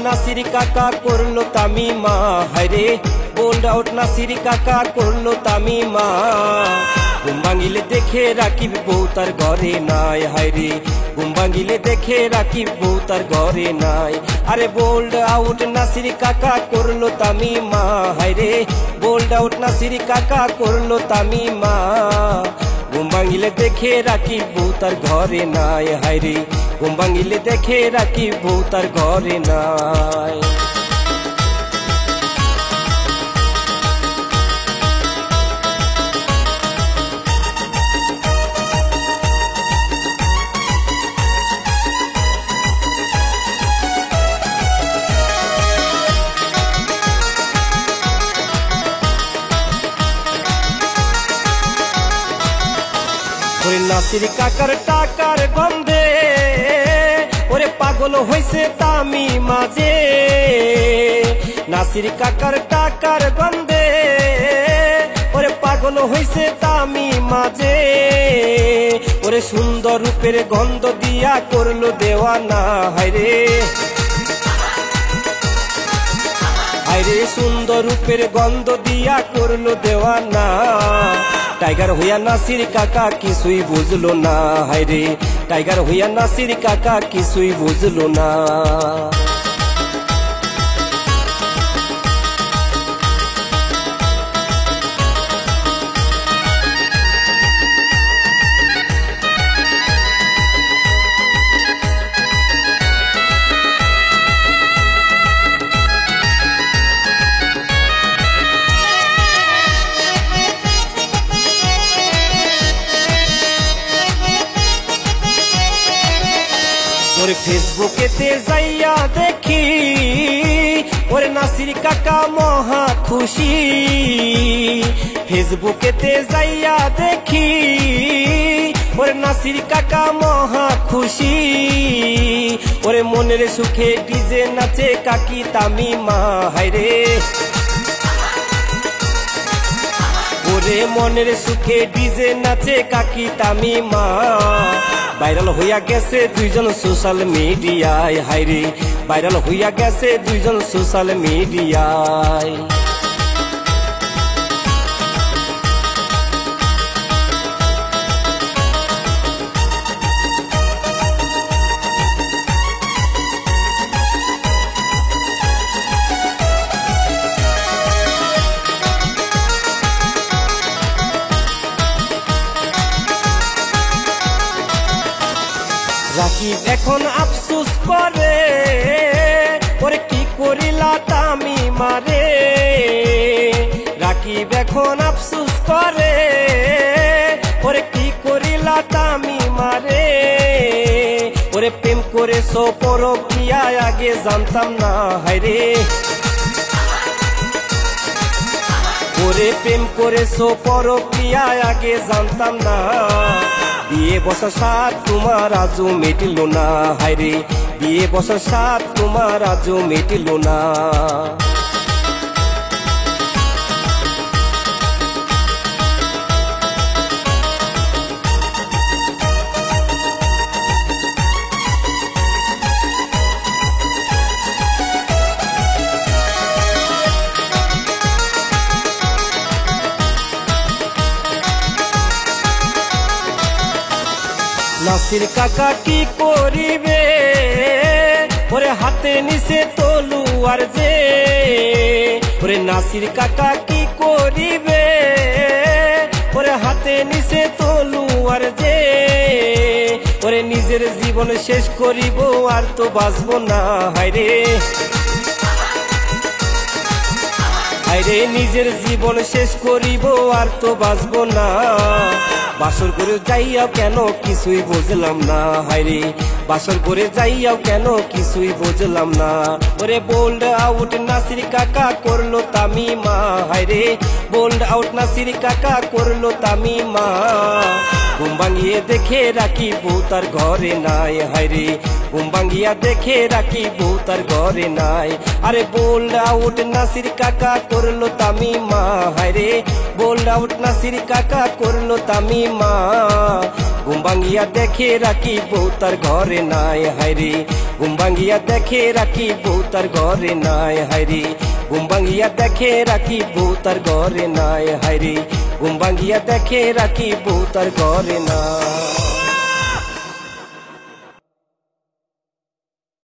নাসির কাকা করলো তামিমা, হায়রে বোল্ড আউট নাসির কাকা করলো তামিমা। ঘুম ভাঙিলে দেখে রাকিব বউ তার ঘরে নাই, হায়রে ঘুম ভাঙিলে দেখে রাকিব বউ তার ঘরে নাই। আরে বোল্ড আউট নাসির কাকা করলো তামিমা, হায়রে বোল্ড আউট নাসির কাকা করলো তামিমা। ঘুম ভাঙিলে দেখে রাকিব বউ তার ঘরে নাই, হায়রে ঘুম ভাঙিলে দেখে রাকিব বউ তার ঘরে নাই। ওরে নাসির কাকার টাকার গন্ধে ওরে পাগল হইছে তামিমা যে, নাসির কাকার টাকার গন্ধে ওরে পাগল হইছে তামিমা যে। ওরে সুন্দর রূপের গন্ধ দিয়া করলো দেওয়ানা, হায়রে হায়রে সুন্দর রূপের গন্ধ দিয়া করলো দেওয়ানা। টাইগার হইয়া নাসির কাকা কিছুই বুঝলো না, হায়রে টাইগার হইয়া নাসির কাকা কিছুই বুঝলো না। ওরে ফেসবুকেতে যাইয়া দেখি ওরে নাসির কাকা মহা খুশি, ফেসবুকেতে যাইয়া দেখি ওরে নাসির কাকা মহা খুশি। ওরে মনের সুখে ডিজে নাচে কাকি তামিমা, হায়রে ওরে মনের সুখে ডিজে নাচে কাকি তামিমা। ভাইরাল হইয়া গেছে দুইজন সোশ্যাল মিডিয়ায়, হায়রে ভাইরাল হইয়া গেছে দুইজন সোশ্যাল মিডিয়ায়। রাকিব এখন আফসোস করে ওরে কি করিলা তামিমা রে, রাকিব এখন আফসোস করে ওরে কি করিলা তামিমা রে। ওরে প্রেম করে পরকিয়া আগে জানতাম না, হায়রে ওরে প্রেম করে পরকিয়া আগে জানতাম না। বিয়ে বছর সাত তোমার আজও মিটিল না, হায়রে বিয়ে বছর সাত তোমার আজও মিটিল না। নাসির কাকা কি করিবে ওরে হাতে নিছে তলুয়ার যে, ওরে নাসির কাকা কি করিবে ওরে হাতে নিছে তলুয়ার যে। ওরে নিজের জীবন শেষ করিব আর তো বাঁচব না, হায়রে হায়রে নিজের জীবন শেষ করিব আর তো বাঁচব না। বাসর করে যাইয়াও কেন কিছুই বুঝলাম না, হায়রে বাসর করে যাইয়াও কেন কিছুই বুঝলাম না। ওরে বোল্ড আউট নাসির কাকা করলো তামিমা, হায়রে বোল্ড আউট নাসির কাকা করলো তামিমা। ঘুম ভাঙিয়ে দেখে রাকিব বউ তার ঘরে নাই, হায়রে ঘুম ভাঙিয়া দেখে রাকিব বউ তার ঘরে নাই। আরে বোল্ড আউট নাসির কাকা করলো তামিমা, হায়রে বোল্ড আউট নাসির কাকা করলো তামিমা। ঘুম ভাঙিয়া দেখে রাকিব বউ তার ঘরে নাই, হায়রে ঘুম ভাঙিয়া দেখে রাকিব বউ তার ঘরে নাই হায়রে ঘুম ভাঙিয়া দেখে রাখি বউ তার ঘরে নাই হায়রে ঘুম ভাঙিয়া দেখে রাখি বউ তার ঘরে নাই।